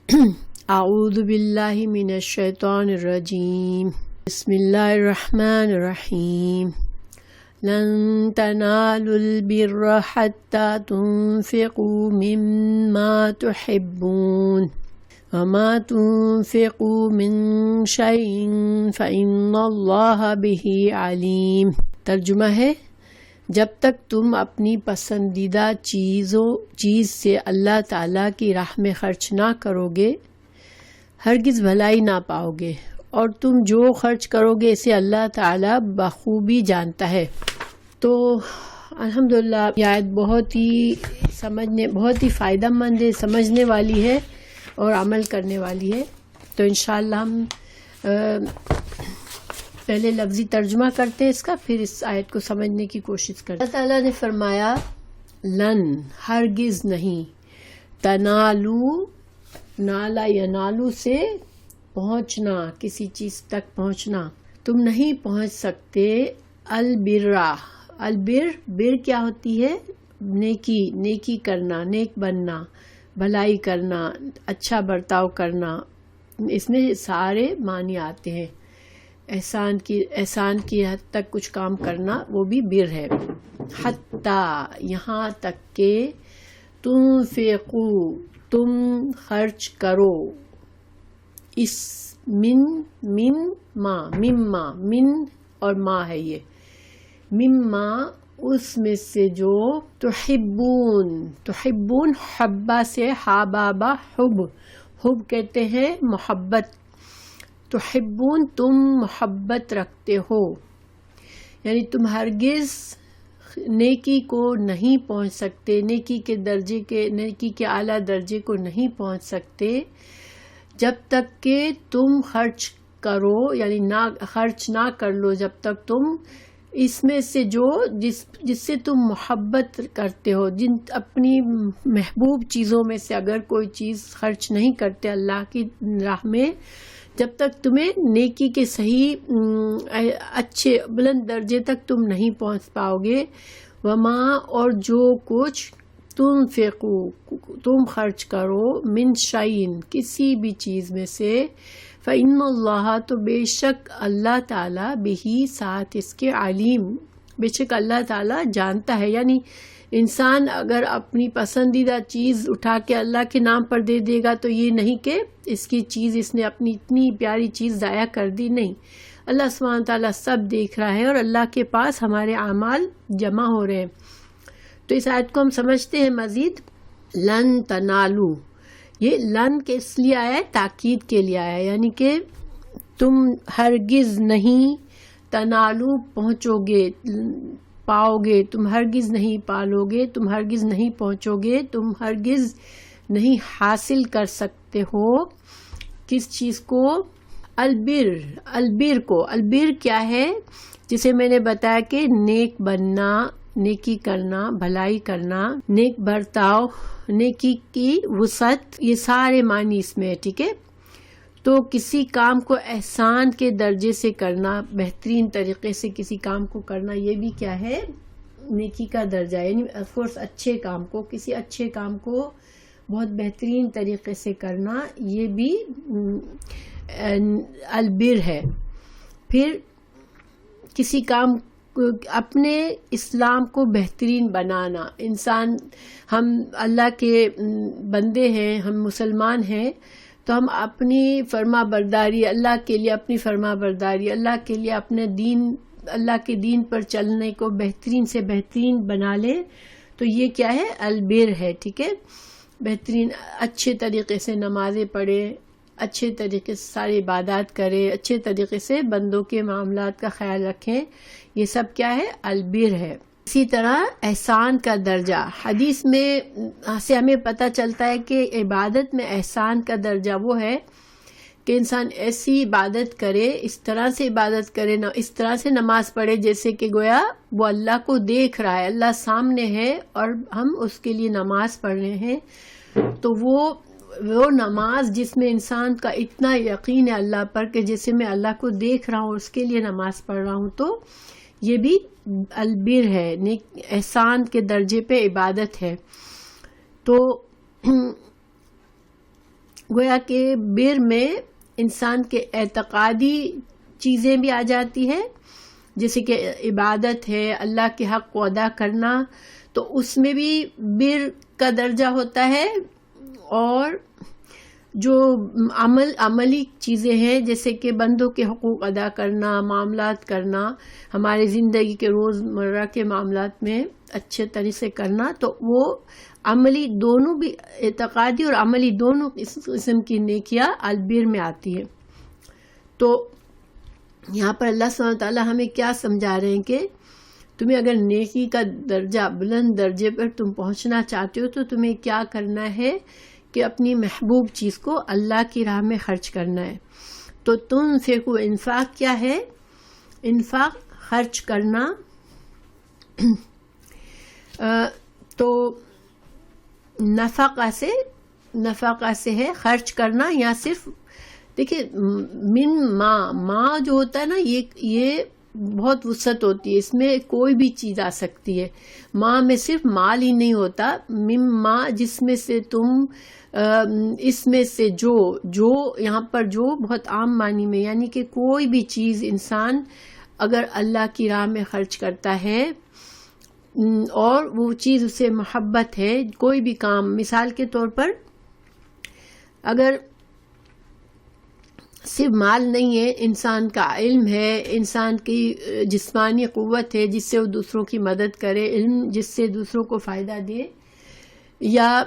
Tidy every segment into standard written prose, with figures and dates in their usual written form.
اعوذ باللہ من الشیطان الرجیم بسم اللہ الرحمن الرحیم لن تنالوا البر حتى تنفقوا مما تحبون وما تنفقوا من شيء فإن الله به علیم۔ ترجمہ ہے، جب تک تم اپنی پسندیدہ چیز سے اللہ تعالیٰ کی راہ میں خرچ نہ کرو گے ہرگز بھلائی نہ پاؤ گے، اور تم جو خرچ کرو گے اسے اللہ تعالیٰ بخوبی جانتا ہے۔ تو الحمدللہ یہ آیت بہت ہی فائدہ مند ہے، سمجھنے والی ہے اور عمل کرنے والی ہے۔ تو انشاءاللہ ہم پہلے لفظی ترجمہ کرتے ہیں اس کا، پھر اس آیت کو سمجھنے کی کوشش کرتے ہیں۔ اللہ تعالیٰ نے فرمایا لن، ہرگز نہیں، تنالو، نالا ینالو سے پہنچنا، کسی چیز تک پہنچنا، تم نہیں پہنچ سکتے البرا۔ بر کیا ہوتی ہے؟ نیکی کرنا، نیک بننا، بھلائی کرنا، اچھا برتاؤ کرنا، اس میں سارے معنی آتے ہیں۔ احسان کی حد تک کچھ کام کرنا وہ بھی بر ہے۔ حتی، یہاں تک کہ تنفقو، تم خرچ کرو، اس من اور ما ہے، یہ مما اس میں سے جو تحبون حبا سے حبابا حب کہتے ہیں محبت، تحبون تم محبت رکھتے ہو، یعنی تم ہرگز نیکی کو نہیں پہنچ سکتے، نیکی کے اعلیٰ درجے کو نہیں پہنچ سکتے جب تک کہ تم خرچ کرو، یعنی خرچ نہ کر لو جب تک تم اس میں سے جس سے تم محبت کرتے ہو، اپنی محبوب چیزوں میں سے اگر کوئی چیز خرچ نہیں کرتے اللہ کی راہ میں، جب تک تمہیں نیکی کے صحیح اچھے بلند درجے تک تم نہیں پہنچ پاؤ گے۔ وما، اور جو کچھ تم خرچ کرو، من شعین، کسی بھی چیز میں سے، فإن اللہ، تو بے شک اللہ تعالیٰ بہی، ساتھ اس کے، علیم، بے شک اللہ تعالیٰ جانتا ہے۔ یعنی انسان اگر اپنی پسندیدہ چیز اٹھا کے اللہ کے نام پر دے دے گا تو یہ نہیں کہ اس نے اپنی اتنی پیاری چیز ضائع کر دی، نہیں، اللہ سبحانہ تعالیٰ سب دیکھ رہا ہے اور اللہ کے پاس ہمارے اعمال جمع ہو رہے ہیں۔ تو اس آیت کو ہم سمجھتے ہیں مزید۔ لن تنالو، یہ لن کس لیے آیا ہے؟ تاکید کے لیے آیا ہے، یعنی کہ تم ہرگز نہیں، تنالو پہنچو گے، پاؤ گے، تم ہرگز نہیں پالو گے، تم ہرگز نہیں پہنچو گے، تم ہرگز نہیں حاصل کر سکتے ہو کس چیز کو؟ البر کو۔ البر کیا ہے؟ جسے میں نے بتایا کہ نیک بننا، نیکی کرنا، بھلائی کرنا، نیک برتاؤ، نیکی کی وسعت، یہ سارے معنی اس میں ہے، ٹھیک ہے؟ تو کسی کام کو احسان کے درجے سے کرنا، بہترین طریقے سے کسی کام کو کرنا، یہ بھی کیا ہے؟ نیکی کا درجہ ہے۔ یعنی آف کورس اچھے کام کو، کسی اچھے کام کو بہت بہترین طریقے سے کرنا، یہ بھی البر ہے۔ پھر کسی کام، اپنے اسلام کو بہترین بنانا، ہم اللہ کے بندے ہیں، ہم مسلمان ہیں، تو ہم اپنی فرما برداری اللہ کے لیے، اپنی فرما برداری اللہ کے لیے، اپنے دین، اللہ کے دین پر چلنے کو بہترین سے بہترین بنا لیں، تو یہ کیا ہے؟ البر ہے، ٹھیک ہے؟ بہترین، اچھے طریقے سے نمازیں پڑھیں، اچھے طریقے سے ساری عبادات کریں، اچھے طریقے سے بندوں کے معاملات کا خیال رکھیں، یہ سب کیا ہے؟ البر ہے۔ اسی طرح احسان کا درجہ، حدیث میں سے ہمیں پتہ چلتا ہے کہ عبادت میں احسان کا درجہ وہ ہے کہ انسان ایسی عبادت کرے، اس طرح سے عبادت کرے، اس طرح سے نماز پڑھے جیسے کہ گویا وہ اللہ کو دیکھ رہا ہے، اللہ سامنے ہے اور ہم اس کے لیے نماز پڑھ رہے ہیں۔ تو وہ نماز جس میں انسان کا اتنا یقین ہے اللہ پر کہ جیسے میں اللہ کو دیکھ رہا ہوں، اس کے لیے نماز پڑھ رہا ہوں، تو یہ بھی البر ہے، احسان کے درجے پہ عبادت ہے۔ تو گویا کہ بر میں انسان کے اعتقادی چیزیں بھی آ جاتی ہے، جیسے کہ عبادت ہے، اللہ کے حق کو ادا کرنا، تو اس میں بھی بر کا درجہ ہوتا ہے، اور جو عملی چیزیں ہیں جیسے کہ بندوں کے حقوق ادا کرنا، معاملات کرنا، ہمارے زندگی کے روزمرہ کے معاملات میں اچھے طرح سے کرنا، تو وہ عملی دونوں بھی، اعتقادی اور عملی دونوں قسم کی نیکیاں البر میں آتی ہے۔ تو یہاں پر اللہ سبحانہ وتعالیٰ ہمیں کیا سمجھا رہے ہیں کہ تمہیں اگر نیکی کا درجہ، بلند درجے پر تم پہنچنا چاہتے ہو تو تمہیں کیا کرنا ہے کہ اپنی محبوب چیز کو اللہ کی راہ میں خرچ کرنا ہے۔ تو تنفقوا، انفاق کیا ہے؟ انفاق خرچ کرنا، تو نفقہ سے ہے خرچ کرنا، یا صرف دیکھیں من ما جو ہوتا ہے نا، یہ بہت وسعت ہوتی ہے، اس میں کوئی بھی چیز آ سکتی ہے۔ ماں میں صرف مال ہی نہیں ہوتا، مما جس میں سے تم، اس میں سے جو یہاں پر جو بہت عام معنی میں، یعنی کہ کوئی بھی چیز انسان اگر اللہ کی راہ میں خرچ کرتا ہے اور وہ چیز اسے محبت ہے، کوئی بھی کام، مثال کے طور پر اگر صرف مال نہیں ہے، انسان کا علم ہے، انسان کی جسمانی قوت ہے جس سے وہ دوسروں کی مدد کرے، علم جس سے دوسروں کو فائدہ دے، یا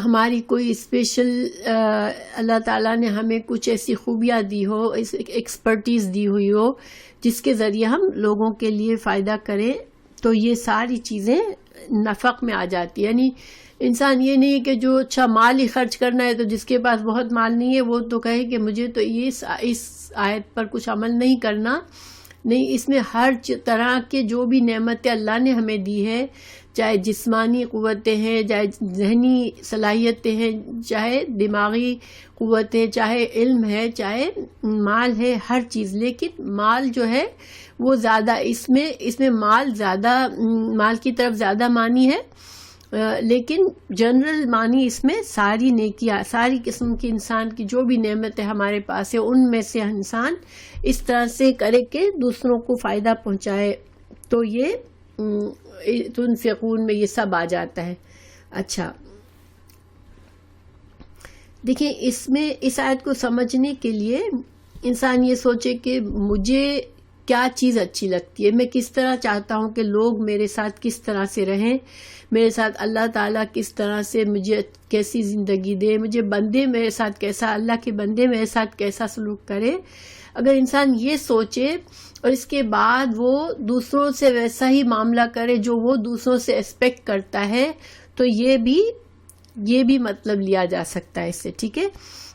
ہماری کوئی اسپیشل اللہ تعالیٰ نے ہمیں کچھ ایسی خوبیاں دی ہو، ایکسپرٹیز دی ہوئی ہو جس کے ذریعے ہم لوگوں کے لیے فائدہ کریں، تو یہ ساری چیزیں نفق میں آ جاتی ہے۔ یعنی انسان یہ نہیں کہ جو اچھا مال ہی خرچ کرنا ہے، تو جس کے پاس بہت مال نہیں ہے وہ تو کہے کہ مجھے تو اس آیت پر کچھ عمل نہیں کرنا۔ نہیں، اس میں ہر طرح کے جو بھی نعمتیں اللہ نے ہمیں دی ہے، چاہے جسمانی قوتیں ہیں، چاہے ذہنی صلاحیتیں ہیں، چاہے دماغی قوتیں، چاہے علم ہے، چاہے مال ہے، ہر چیز، لیکن مال جو ہے وہ زیادہ، اس میں مال کی طرف زیادہ معنی ہے، لیکن جنرل معنی اس میں ساری نیکیاں، ساری قسم کی انسان کی جو بھی نعمتیں ہمارے پاس ہے، ان میں سے انسان اس طرح سے کرے کہ دوسروں کو فائدہ پہنچائے، تو یہ تنفقون میں یہ سب آ جاتا ہے۔ اچھا دیکھیں، اس آیت کو سمجھنے کے لیے انسان یہ سوچے کہ مجھے کیا چیز اچھی لگتی ہے، میں کس طرح چاہتا ہوں کہ لوگ میرے ساتھ کس طرح سے رہیں، میرے ساتھ اللہ تعالیٰ کس طرح سے مجھے کیسی زندگی دے، مجھے بندے میرے ساتھ کیسا، اللہ کے بندے میرے ساتھ کیسا سلوک کرے۔ اگر انسان یہ سوچے اور اس کے بعد وہ دوسروں سے ویسا ہی معاملہ کرے جو وہ دوسروں سے ایکسپیکٹ کرتا ہے، تو یہ بھی مطلب لیا جا سکتا ہے اس سے، ٹھیک ہے۔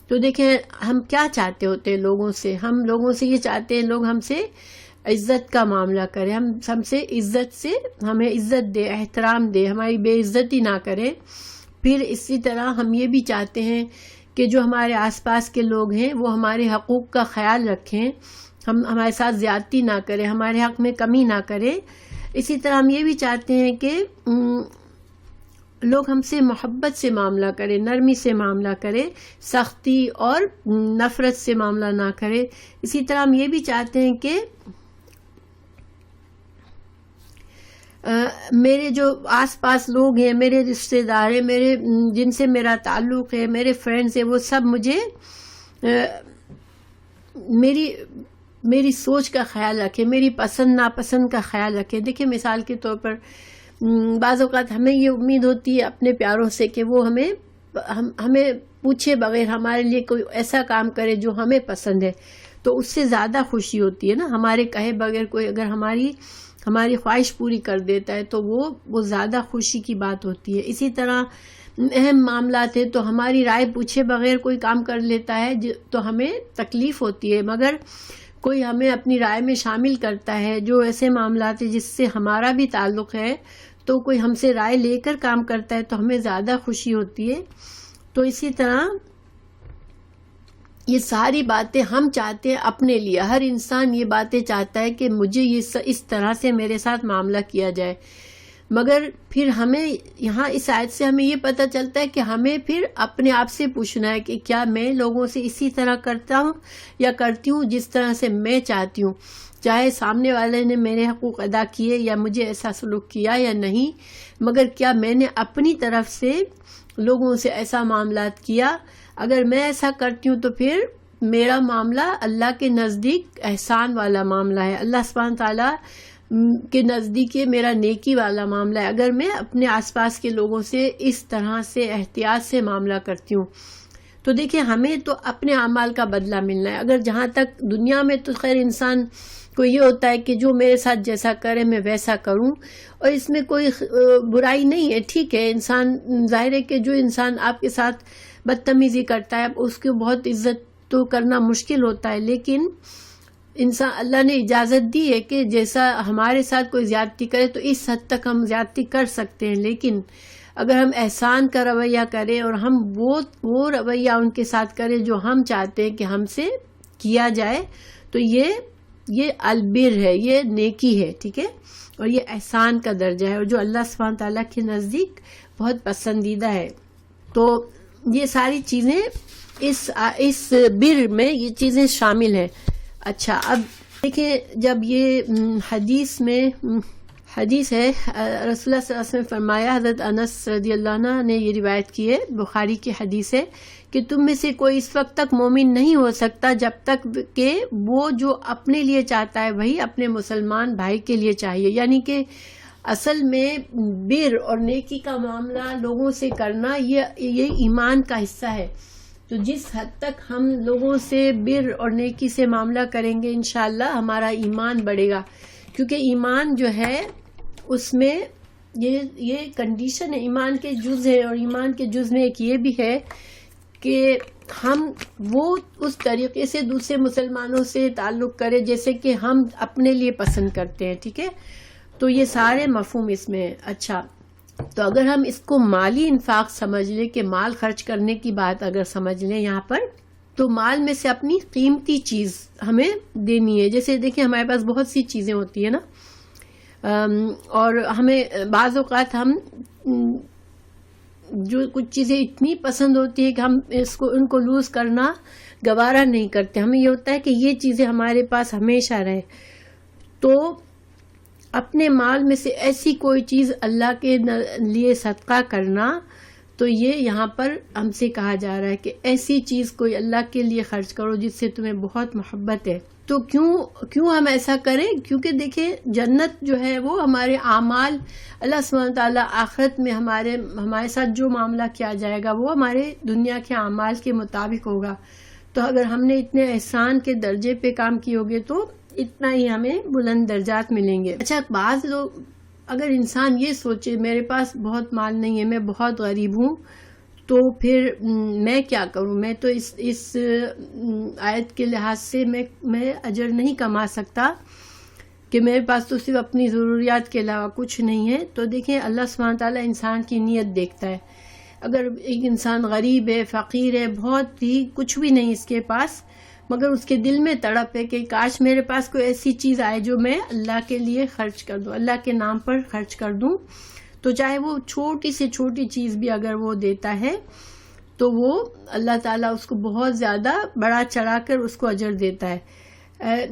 تو دیکھیں ہم کیا چاہتے ہوتے ہیں لوگوں سے، ہم لوگوں سے یہ چاہتے ہیں لوگ ہم سے عزت کا معاملہ کرے، ہم سے عزت سے ہمیں عزت دے، احترام دے، ہماری بے عزتی نہ کرے۔ پھر اسی طرح ہم یہ بھی چاہتے ہیں کہ جو ہمارے آس پاس کے لوگ ہیں وہ ہمارے حقوق کا خیال رکھیں، ہمارے ساتھ زیادتی نہ کریں، ہمارے حق میں کمی نہ کریں۔ اسی طرح ہم یہ بھی چاہتے ہیں کہ لوگ ہم سے محبت سے معاملہ کرے، نرمی سے معاملہ کرے، سختی اور نفرت سے معاملہ نہ کرے۔ اسی طرح ہم یہ بھی چاہتے ہیں کہ میرے جو آس پاس لوگ ہیں، میرے رشتے دار ہیں، جن سے میرا تعلق ہے، میرے فرینڈز ہیں، وہ سب مجھے میری سوچ کا خیال رکھیں، میری پسند ناپسند کا خیال رکھیں۔ دیکھیں مثال کے طور پر بعض اوقات ہمیں یہ امید ہوتی ہے اپنے پیاروں سے کہ وہ ہمیں پوچھے بغیر ہمارے لیے کوئی ایسا کام کرے جو ہمیں پسند ہے، تو اس سے زیادہ خوشی ہوتی ہے نا۔ ہمارے کہے بغیر کوئی اگر ہماری خواہش پوری کر دیتا ہے تو وہ زیادہ خوشی کی بات ہوتی ہے۔ اسی طرح اہم معاملات ہیں تو ہماری رائے پوچھے بغیر کوئی کام کر لیتا ہے تو ہمیں تکلیف ہوتی ہے، مگر کوئی ہمیں اپنی رائے میں شامل کرتا ہے، جو ایسے معاملات ہیں جس سے ہمارا بھی تعلق ہے، تو کوئی ہم سے رائے لے کر کام کرتا ہے تو ہمیں زیادہ خوشی ہوتی ہے۔ تو اسی طرح یہ ساری باتیں ہم چاہتے ہیں اپنے لیے، ہر انسان یہ باتیں چاہتا ہے کہ مجھے اس طرح سے میرے ساتھ معاملہ کیا جائے، مگر پھر ہمیں یہاں اس آیت سے ہمیں یہ پتہ چلتا ہے کہ ہمیں پھر اپنے آپ سے پوچھنا ہے کہ کیا میں لوگوں سے اسی طرح کرتا ہوں یا کرتی ہوں جس طرح سے میں چاہتی ہوں، چاہے سامنے والے نے میرے حقوق ادا کیے یا مجھے ایسا سلوک کیا یا نہیں، مگر کیا میں نے اپنی طرف سے لوگوں سے ایسا معاملات کیا؟ اگر میں ایسا کرتی ہوں تو پھر میرا معاملہ اللہ کے نزدیک احسان والا معاملہ ہے، اللہ سبحانہ تعالیٰ کے نزدیک یہ میرا نیکی والا معاملہ ہے، اگر میں اپنے آس پاس کے لوگوں سے اس طرح سے احتیاط سے معاملہ کرتی ہوں۔ تو دیکھیں ہمیں تو اپنے اعمال کا بدلہ ملنا ہے۔ اگر جہاں تک دنیا میں تو خیر انسان کو یہ ہوتا ہے کہ جو میرے ساتھ جیسا کرے میں ویسا کروں، اور اس میں کوئی برائی نہیں ہے، ٹھیک ہے، انسان ظاہر ہے کہ جو انسان آپ کے ساتھ بدتمیزی کرتا ہے اس کو بہت عزت تو کرنا مشکل ہوتا ہے، لیکن انسان اللہ نے اجازت دی ہے کہ جیسا ہمارے ساتھ کوئی زیادتی کرے تو اس حد تک ہم زیادتی کر سکتے ہیں، لیکن اگر ہم احسان کا رویہ کریں اور ہم وہ رویہ ان کے ساتھ کریں جو ہم چاہتے ہیں کہ ہم سے کیا جائے، تو یہ البر ہے، یہ نیکی ہے، ٹھیک ہے، اور یہ احسان کا درجہ ہے، اور جو اللہ سبحانہ تعالیٰ کے نزدیک بہت پسندیدہ ہے۔ تو یہ ساری چیزیں اس بر میں یہ چیزیں شامل ہیں۔ اچھا، اب دیکھیں جب یہ حدیث ہے، رسول اللہ صلی اللہ علیہ وسلم نے فرمایا، حضرت انس رضی اللہ عنہ نے یہ روایت کی ہے، بخاری کی حدیث ہے، کہ تم میں سے کوئی اس وقت تک مومن نہیں ہو سکتا جب تک کہ وہ جو اپنے لیے چاہتا ہے وہی اپنے مسلمان بھائی کے لیے چاہیے، یعنی کہ اصل میں بر اور نیکی کا معاملہ لوگوں سے کرنا یہ ایمان کا حصہ ہے۔ تو جس حد تک ہم لوگوں سے بر اور نیکی سے معاملہ کریں گے انشاءاللہ ہمارا ایمان بڑھے گا، کیونکہ ایمان جو ہے اس میں یہ کنڈیشن ہے، ایمان کے جز ہے، اور ایمان کے جز میں ایک یہ بھی ہے کہ ہم وہ اس طریقے سے دوسرے مسلمانوں سے تعلق کریں جیسے کہ ہم اپنے لیے پسند کرتے ہیں، ٹھیک ہے، تو یہ سارے مفہوم اس میں ہے۔ اچھا، تو اگر ہم اس کو مالی انفاق سمجھ لیں کہ مال خرچ کرنے کی بات اگر سمجھ لیں یہاں پر، تو مال میں سے اپنی قیمتی چیز ہمیں دینی ہے۔ جیسے دیکھیں ہمارے پاس بہت سی چیزیں ہوتی ہیں نا، اور ہمیں بعض اوقات ہم جو کچھ چیزیں اتنی پسند ہوتی ہے کہ ہم ان کو لوز کرنا گوارا نہیں کرتے، ہمیں یہ ہوتا ہے کہ یہ چیزیں ہمارے پاس ہمیشہ رہے۔ تو اپنے مال میں سے ایسی کوئی چیز اللہ کے لیے صدقہ کرنا، تو یہ یہاں پر ہم سے کہا جا رہا ہے کہ ایسی چیز کوئی اللہ کے لیے خرچ کرو جس سے تمہیں بہت محبت ہے۔ تو کیوں ہم ایسا کریں؟ کیونکہ دیکھیں جنت جو ہے وہ ہمارے اعمال، اللہ سبحانہ تعالیٰ آخرت میں ہمارے ساتھ جو معاملہ کیا جائے گا وہ ہمارے دنیا کے اعمال کے مطابق ہوگا۔ تو اگر ہم نے اتنے احسان کے درجے پہ کام کیے ہوگے تو اتنا ہی ہمیں بلند درجات ملیں گے۔ اچھا، بعض لوگ اگر انسان یہ سوچے میرے پاس بہت مال نہیں ہے، میں بہت غریب ہوں، تو پھر میں کیا کروں؟ میں تو اس آیت کے لحاظ سے میں اجر نہیں کما سکتا کہ میرے پاس تو صرف اپنی ضروریات کے علاوہ کچھ نہیں ہے۔ تو دیکھیں اللہ سبحانہ تعالیٰ انسان کی نیت دیکھتا ہے۔ اگر ایک انسان غریب ہے، فقیر ہے، بہت ہی کچھ بھی نہیں اس کے پاس، مگر اس کے دل میں تڑپ ہے کہ کاش میرے پاس کوئی ایسی چیز آئے جو میں اللہ کے لیے خرچ کر دوں، اللہ کے نام پر خرچ کر دوں، تو چاہے وہ چھوٹی سے چھوٹی چیز بھی اگر وہ دیتا ہے تو وہ اللہ تعالیٰ اس کو بہت زیادہ بڑا چڑھا کر اس کو اجر دیتا ہے۔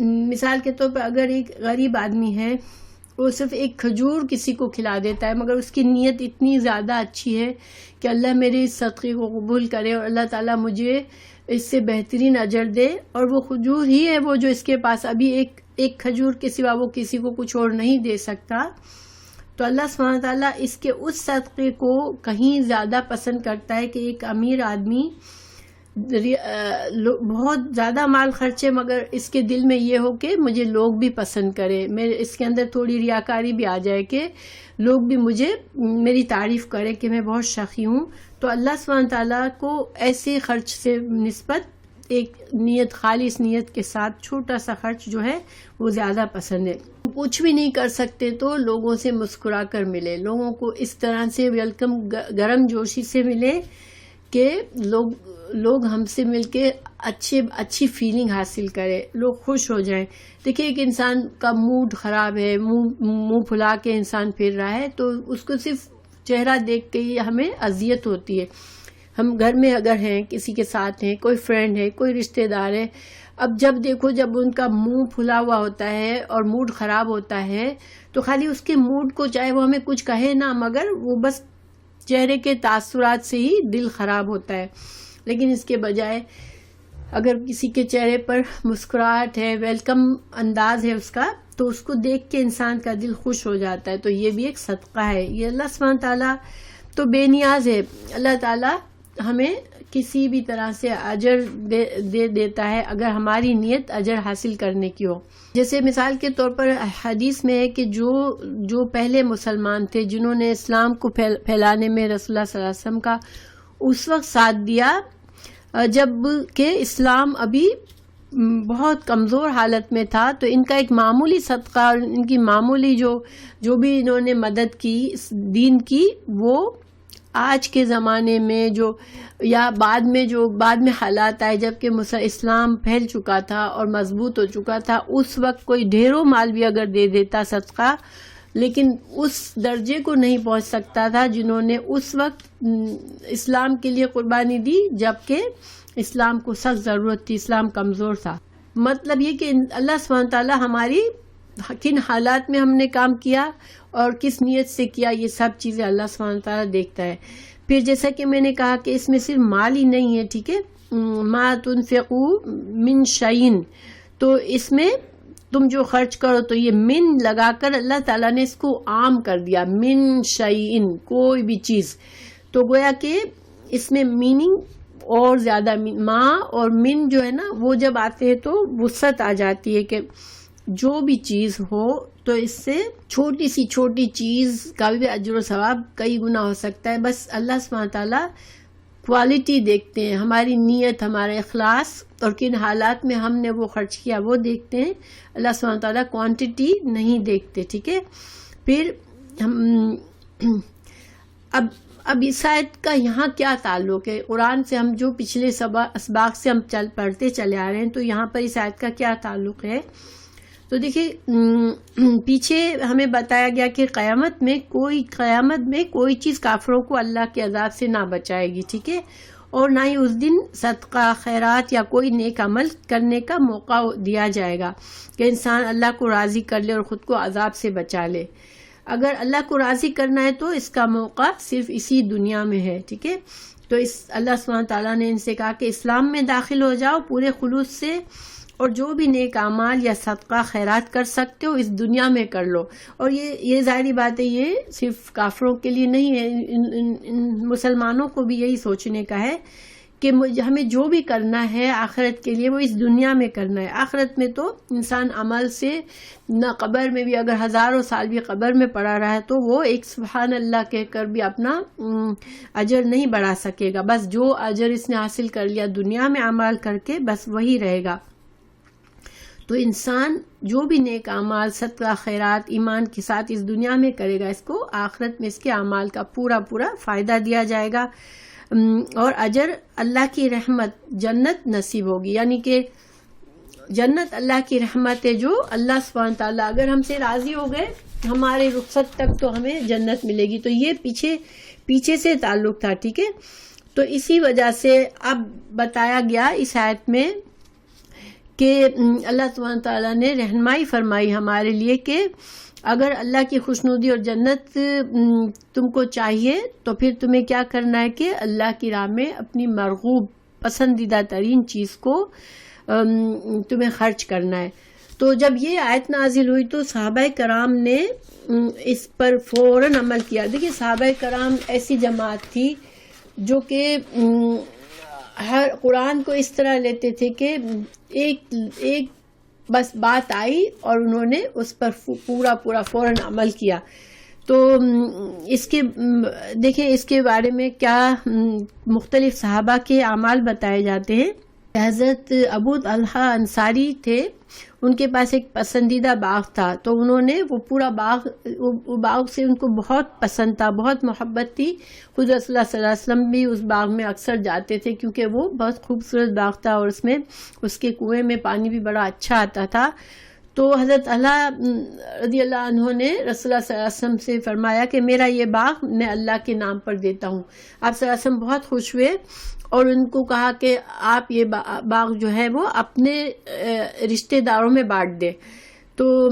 مثال کے طور پر اگر ایک غریب آدمی ہے، وہ صرف ایک کھجور کسی کو کھلا دیتا ہے، مگر اس کی نیت اتنی زیادہ اچھی ہے کہ اللہ میرے اس صدقے کو قبول کرے اور اللہ تعالیٰ مجھے اس سے بہترین اجر دے، اور وہ کھجور ہی ہے وہ جو اس کے پاس ابھی ایک کھجور کے سوا وہ کسی کو کچھ اور نہیں دے سکتا، تو اللہ سبحانہ تعالیٰ اس کے اس صدقے کو کہیں زیادہ پسند کرتا ہے کہ ایک امیر آدمی بہت زیادہ مال خرچے مگر اس کے دل میں یہ ہو کہ مجھے لوگ بھی پسند کرے، اس کے اندر تھوڑی ریاکاری بھی آ جائے کہ لوگ بھی میری تعریف کرے کہ میں بہت شقی ہوں۔ تو اللہ سبحانہ تعالیٰ کو ایسے خرچ سے نسبت ایک نیت، خالص نیت کے ساتھ چھوٹا سا خرچ جو ہے وہ زیادہ پسند ہے۔ کچھ بھی نہیں کر سکتے تو لوگوں سے مسکرا کر ملے، لوگوں کو اس طرح سے ویلکم، گرم جوشی سے ملے کہ لوگ ہم سے مل کے اچھی فیلنگ حاصل کرے، لوگ خوش ہو جائیں. دیکھیے ایک انسان کا موڈ خراب ہے، منہ پھلا کے انسان پھر رہا ہے، تو اس کو صرف چہرہ دیکھ کے ہی ہمیں اذیت ہوتی ہے. ہم گھر میں اگر ہیں، کسی کے ساتھ ہیں، کوئی فرینڈ ہے، کوئی رشتہ دار ہے، اب جب دیکھو جب ان کا منہ پھلا ہوا ہوتا ہے اور موڈ خراب ہوتا ہے، تو خالی اس کے موڈ کو چاہے وہ ہمیں کچھ کہے نہ، مگر وہ بس چہرے کے تاثرات سے ہی دل خراب ہوتا ہے. لیکن اس کے بجائے اگر کسی کے چہرے پر مسکراہٹ ہے، ویلکم انداز ہے اس کا، تو اس کو دیکھ کے انسان کا دل خوش ہو جاتا ہے. تو یہ بھی ایک صدقہ ہے. یہ اللہ سبحانہ تعالیٰ تو بے نیاز ہے. اللہ تعالیٰ ہمیں کسی بھی طرح سے اجر دے دیتا ہے اگر ہماری نیت اجر حاصل کرنے کی ہو. جیسے مثال کے طور پر حدیث میں ہے کہ جو پہلے مسلمان تھے، جنہوں نے اسلام کو پھیلانے میں رسول اللہ صلی اللہ علیہ وسلم کا اس وقت ساتھ دیا جب کہ اسلام ابھی بہت کمزور حالت میں تھا، تو ان کا ایک معمولی صدقہ اور ان کی معمولی جو بھی انہوں نے مدد کی دین کی، وہ آج کے زمانے میں یا بعد میں حالات آئے جب کہ اسلام پھیل چکا تھا اور مضبوط ہو چکا تھا، اس وقت کوئی ڈھیروں مال بھی اگر دے دیتا صدقہ، لیکن اس درجے کو نہیں پہنچ سکتا تھا جنہوں نے اس وقت اسلام کے لیے قربانی دی جبکہ اسلام کو سخت ضرورت تھی، اسلام کمزور تھا. مطلب یہ کہ اللہ سبحانہ تعالیٰ ہماری کن حالات میں ہم نے کام کیا اور کس نیت سے کیا، یہ سب چیزیں اللہ سبحانہ تعالیٰ دیکھتا ہے. پھر جیسا کہ میں نے کہا کہ اس میں صرف مال ہی نہیں ہے، ٹھیک ہے، ما تنفقوا من شیء، تو اس میں تم جو خرچ کرو، تو یہ من لگا کر اللہ تعالیٰ نے اس کو عام کر دیا، من شیء، کوئی بھی چیز. تو گویا کہ اس میں میننگ اور زیادہ ما اور من جو ہے نا، وہ جب آتے ہیں تو وسعت آ جاتی ہے کہ جو بھی چیز ہو تو اس سے چھوٹی سی چھوٹی چیز کا بھی اجر و ثواب کئی گنا ہو سکتا ہے. بس اللہ سبحانہ تعالیٰ کوالٹی دیکھتے ہیں، ہماری نیت، ہمارا اخلاص اور کن حالات میں ہم نے وہ خرچ کیا وہ دیکھتے ہیں. اللہ سبحانہ تعالیٰ کوانٹٹی نہیں دیکھتے، ٹھیک ہے. پھر اب اس آیت کا یہاں کیا تعلق ہے قرآن سے؟ ہم جو پچھلے اسباق سے ہم پڑھتے چلے آ رہے ہیں، تو یہاں پر اس آیت کا کیا تعلق ہے؟ تو دیکھیے پیچھے ہمیں بتایا گیا کہ قیامت میں کوئی چیز کافروں کو اللہ کے عذاب سے نہ بچائے گی، ٹھیک ہے، اور نہ ہی اس دن صدقہ، خیرات یا کوئی نیک عمل کرنے کا موقع دیا جائے گا کہ انسان اللہ کو راضی کر لے اور خود کو عذاب سے بچا لے. اگر اللہ کو راضی کرنا ہے تو اس کا موقع صرف اسی دنیا میں ہے، ٹھیک ہے. تو اللہ سبحانہ تعالیٰ نے ان سے کہا کہ اسلام میں داخل ہو جاؤ پورے خلوص سے، اور جو بھی نیک اعمال یا صدقہ خیرات کر سکتے ہو اس دنیا میں کر لو. اور یہ ظاہری بات ہے، یہ صرف کافروں کے لیے نہیں ہے، ان مسلمانوں کو بھی یہی سوچنے کا ہے کہ ہمیں جو بھی کرنا ہے آخرت کے لیے وہ اس دنیا میں کرنا ہے. آخرت میں تو انسان عمل سے نہ، قبر میں بھی اگر ہزاروں سال بھی قبر میں پڑا رہا ہے تو وہ ایک سبحان اللہ کہہ کر بھی اپنا اجر نہیں بڑھا سکے گا. بس جو اجر اس نے حاصل کر لیا دنیا میں اعمال کر کے، بس وہی رہے گا. تو انسان جو بھی نیک اعمال، صدقہ، خیرات ایمان کے ساتھ اس دنیا میں کرے گا، اس کو آخرت میں اس کے اعمال کا پورا فائدہ دیا جائے گا اور اجر، اللہ کی رحمت، جنت نصیب ہوگی. یعنی کہ جنت اللہ کی رحمت ہے جو اللہ سبحانہ تعالیٰ اگر ہم سے راضی ہو گئے ہمارے رخصت تک تو ہمیں جنت ملے گی. تو یہ پیچھے سے تعلق تھا، ٹھیک ہے. تو اسی وجہ سے اب بتایا گیا اس آیت میں کہ اللہ سبحانہ تعالیٰ نے رہنمائی فرمائی ہمارے لیے کہ اگر اللہ کی خوشنودی اور جنت تم کو چاہیے تو پھر تمہیں کیا کرنا ہے کہ اللہ کی راہ میں اپنی مرغوب پسندیدہ ترین چیز کو تمہیں خرچ کرنا ہے. تو جب یہ آیت نازل ہوئی تو صحابہ کرام نے اس پر فوراً عمل کیا. دیکھیے صحابہ کرام ایسی جماعت تھی جو کہ ہر قرآن کو اس طرح لیتے تھے کہ ایک بس بات آئی اور انہوں نے اس پر پورا فوراً عمل کیا. تو دیکھیں اس کے بارے میں کیا مختلف صحابہ کے اعمال بتائے جاتے ہیں. حضرت ابو طلحہ انصاری تھے، ان کے پاس ایک پسندیدہ باغ تھا، تو انہوں نے وہ پورا باغ سے ان کو بہت پسند تھا، بہت محبت تھی. خود رسول اللہ صلی اللہ علیہ وسلم بھی اس باغ میں اکثر جاتے تھے کیونکہ وہ بہت خوبصورت باغ تھا اور اس کے کنویں میں پانی بھی بڑا اچھا آتا تھا. تو حضرت رضی اللہ عنہ نے رسول اللہ صلی اللہ علیہ وسلم سے فرمایا کہ میرا یہ باغ میں اللہ کے نام پر دیتا ہوں. آپ صلی اللہ علیہ وسلم بہت خوش ہوئے اور ان کو کہا کہ آپ یہ باغ جو ہے وہ اپنے رشتہ داروں میں بانٹ دیں. تو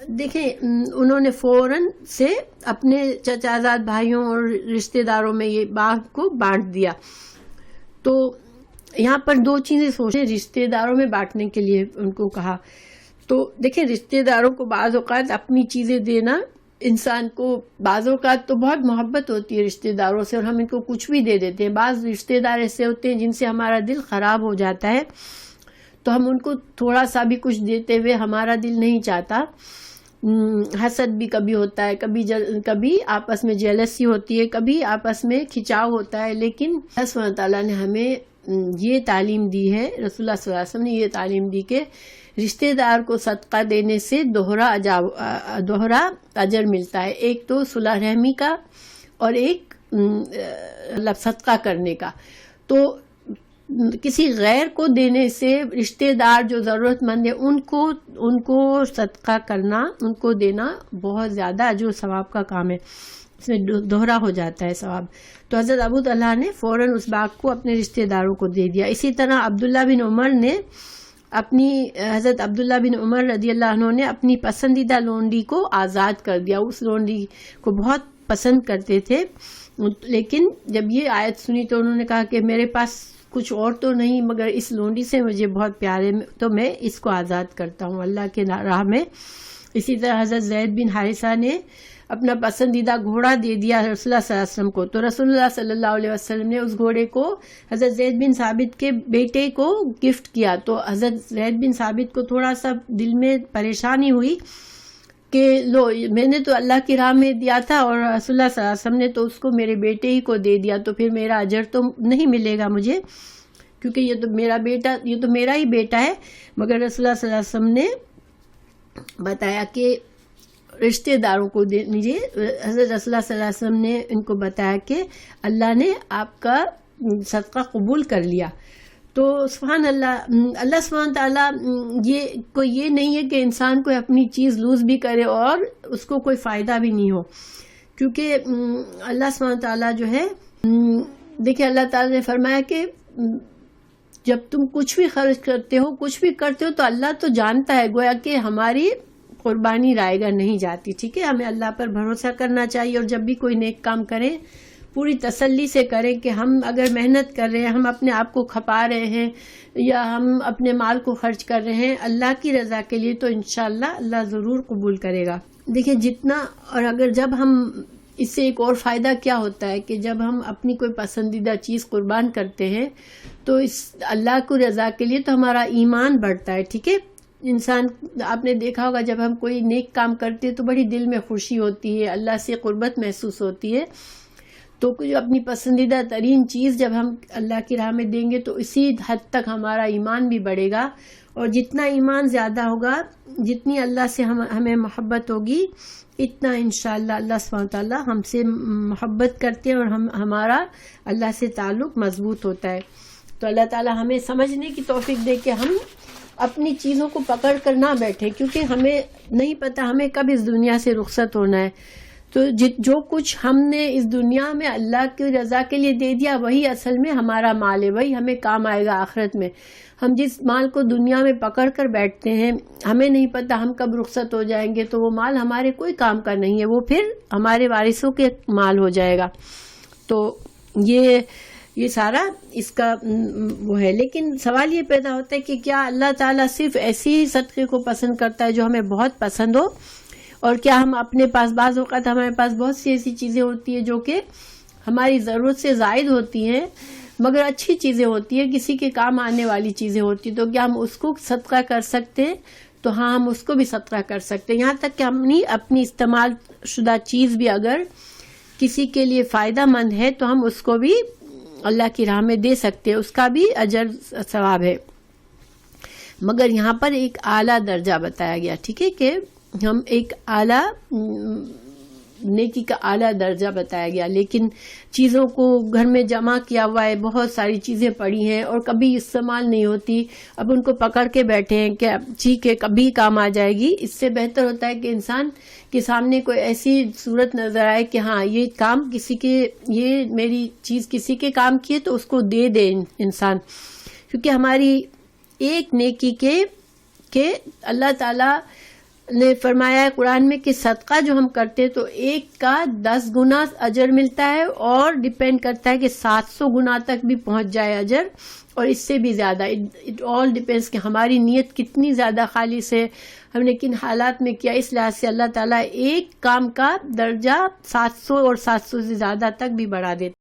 دیکھیں انہوں نے فوراً سے اپنے چچا زاد بھائیوں اور رشتہ داروں میں یہ باغ کو بانٹ دیا. تو یہاں پر دو چیزیں سوچیں، رشتہ داروں میں بانٹنے کے لیے ان کو کہا. تو دیکھیں رشتہ داروں کو بعض اوقات اپنی چیزیں دینا، انسان کو بعض اوقات تو بہت محبت ہوتی ہے رشتہ داروں سے اور ہم ان کو کچھ بھی دے دیتے ہیں. بعض رشتہ دار ایسے ہوتے ہیں جن سے ہمارا دل خراب ہو جاتا ہے، تو ہم ان کو تھوڑا سا بھی کچھ دیتے ہوئے ہمارا دل نہیں چاہتا. حسد بھی کبھی ہوتا ہے، کبھی آپس میں جیلسی ہوتی ہے، کبھی آپس میں کھچاؤ ہوتا ہے. لیکن اللہ سبحانہ تعالیٰ نے ہمیں یہ تعلیم دی ہے، رسول اللہ صلی اللہ علیہ وسلم نے یہ تعلیم دی کہ رشتہ دار کو صدقہ دینے سے دوہرا اجر ملتا ہے. ایک تو صلح رحمی کا اور ایک صدقہ کرنے کا. تو کسی غیر کو دینے سے رشتہ دار جو ضرورت مند ہے ان کو صدقہ کرنا، ان کو دینا بہت زیادہ اجر و ثواب کا کام ہے، اس میں دوہرا ہو جاتا ہے ثواب. تو حضرت ابو طلحہ نے فوراً اس باغ کو اپنے رشتہ داروں کو دے دیا. اسی طرح حضرت عبداللہ بن عمر رضی اللہ عنہ نے اپنی پسندیدہ لونڈی کو آزاد کر دیا. اس لونڈی کو بہت پسند کرتے تھے، لیکن جب یہ آیت سنی تو انہوں نے کہا کہ میرے پاس کچھ اور تو نہیں مگر اس لونڈی سے مجھے بہت پیارے، تو میں اس کو آزاد کرتا ہوں اللہ کے راہ میں. اسی طرح حضرت زید بن حارثہ نے اپنا پسندیدہ گھوڑا دے دیا رسول اللہ صلی اللہ علیہ وسلم کو. تو رسول اللہ صلی اللہ علیہ وسلم نے اس گھوڑے کو حضرت زید بن ثابت کے بیٹے کو گفٹ کیا. تو حضرت زید بن ثابت کو تھوڑا سا دل میں پریشانی ہوئی کہ لو میں نے تو اللہ کی راہ میں دیا تھا اور رسول اللہ صلی اللہ علیہ وسلم نے تو اس کو میرے بیٹے ہی کو دے دیا، تو پھر میرا اجر تو نہیں ملے گا مجھے، کیونکہ یہ تو میرا ہی بیٹا ہے. مگر رسول اللہ صلی اللہ علیہ وسلم نے بتایا کہ رشتہ داروں کو دے دیجیے. حضرت رسول اللہ صلی اللہ علیہ وسلم نے ان کو بتایا کہ اللہ نے آپ کا صدقہ قبول کر لیا. تو سبحان اللہ، اللہ سبحانہ تعالیٰ یہ نہیں ہے کہ انسان کو اپنی چیز لوز بھی کرے اور اس کو کوئی فائدہ بھی نہیں ہو، کیونکہ اللہ سبحانہ تعالیٰ جو ہے، دیکھیں اللہ تعالیٰ نے فرمایا کہ جب تم کچھ بھی خرچ کرتے ہو، کچھ بھی کرتے ہو، تو اللہ تو جانتا ہے، گویا کہ ہماری قربانی رائے گا نہیں جاتی. ٹھیک ہے، ہمیں اللہ پر بھروسہ کرنا چاہیے اور جب بھی کوئی نیک کام کریں پوری تسلی سے کریں کہ ہم اگر محنت کر رہے ہیں، ہم اپنے آپ کو کھپا رہے ہیں یا ہم اپنے مال کو خرچ کر رہے ہیں اللہ کی رضا کے لیے، تو انشاءاللہ اللہ ضرور قبول کرے گا. دیکھیں جتنا، اور اگر جب ہم اس سے ایک اور فائدہ کیا ہوتا ہے کہ جب ہم اپنی کوئی پسندیدہ چیز قربان کرتے ہیں تو اس اللہ کو رضا کے لیے تو ہمارا ایمان بڑھتا ہے. ٹھیک ہے، انسان آپ نے دیکھا ہوگا جب ہم کوئی نیک کام کرتے ہیں تو بڑی دل میں خوشی ہوتی ہے، اللہ سے قربت محسوس ہوتی ہے. تو اپنی پسندیدہ ترین چیز جب ہم اللہ کی راہ میں دیں گے تو اسی حد تک ہمارا ایمان بھی بڑھے گا، اور جتنا ایمان زیادہ ہوگا، جتنی اللہ سے ہمیں محبت ہوگی، اتنا انشاءاللہ اللہ سبحانہ تعالیٰ ہم سے محبت کرتے ہیں اور ہمارا اللہ سے تعلق مضبوط ہوتا ہے. تو اللہ تعالیٰ ہمیں سمجھنے کی توفیق دے کہ ہم اپنی چیزوں کو پکڑ کر نہ بیٹھیں، کیونکہ ہمیں نہیں پتہ ہمیں کب اس دنیا سے رخصت ہونا ہے. تو جو کچھ ہم نے اس دنیا میں اللہ کی رضا کے لیے دے دیا وہی اصل میں ہمارا مال ہے، وہی ہمیں کام آئے گا آخرت میں. ہم جس مال کو دنیا میں پکڑ کر بیٹھتے ہیں، ہمیں نہیں پتہ ہم کب رخصت ہو جائیں گے، تو وہ مال ہمارے کوئی کام کا نہیں ہے، وہ پھر ہمارے وارثوں کے مال ہو جائے گا. تو یہ سارا اس کا وہ ہے. لیکن سوال یہ پیدا ہوتا ہے کہ کیا اللہ تعالیٰ صرف ایسی ہی صدقے کو پسند کرتا ہے جو ہمیں بہت پسند ہو، اور کیا ہم اپنے پاس بعض اوقات ہمارے پاس بہت سی ایسی چیزیں ہوتی ہیں جو کہ ہماری ضرورت سے زائد ہوتی ہیں مگر اچھی چیزیں ہوتی ہیں، کسی کے کام آنے والی چیزیں ہوتی ہیں، تو کیا ہم اس کو صدقہ کر سکتے ہیں؟ تو ہاں، ہم اس کو بھی صدقہ کر سکتے ہیں. یہاں تک کہ ہم اپنی استعمال شدہ چیز بھی اگر کسی کے لیے فائدہ مند ہے تو ہم اس کو بھی اللہ کی راہ میں دے سکتے ہیں، اس کا بھی اجر ثواب ہے۔ مگر یہاں پر ایک اعلیٰ درجہ بتایا گیا، ٹھیک ہے، کہ ہم ایک اعلیٰ نیکی کا اعلیٰ درجہ بتایا گیا، لیکن چیزوں کو گھر میں جمع کیا ہوا ہے، بہت ساری چیزیں پڑی ہیں اور کبھی استعمال نہیں ہوتی، اب ان کو پکڑ کے بیٹھے ہیں کہ ٹھیک ہے کبھی کام آ جائے گی۔ اس سے بہتر ہوتا ہے کہ انسان کے سامنے کوئی ایسی صورت نظر آئے کہ ہاں یہ کام کسی کے، یہ میری چیز کسی کے کام کی ہے تو اس کو دے دے انسان، کیونکہ ہماری ایک نیکی کے اللہ تعالیٰ نے فرمایا ہے قرآن میں کہ صدقہ جو ہم کرتے ہیں تو ایک کا 10 گنا اجر ملتا ہے، اور ڈیپینڈ کرتا ہے کہ 700 گنا تک بھی پہنچ جائے اجر، اور اس سے بھی زیادہ۔ اٹ آل ڈیپینڈس کہ ہماری نیت کتنی زیادہ خالص ہے، ہم نے کن حالات میں کیا، اس لحاظ سے اللہ تعالیٰ ایک کام کا درجہ 700 اور 700 سے زیادہ تک بھی بڑھا دیتا ہے۔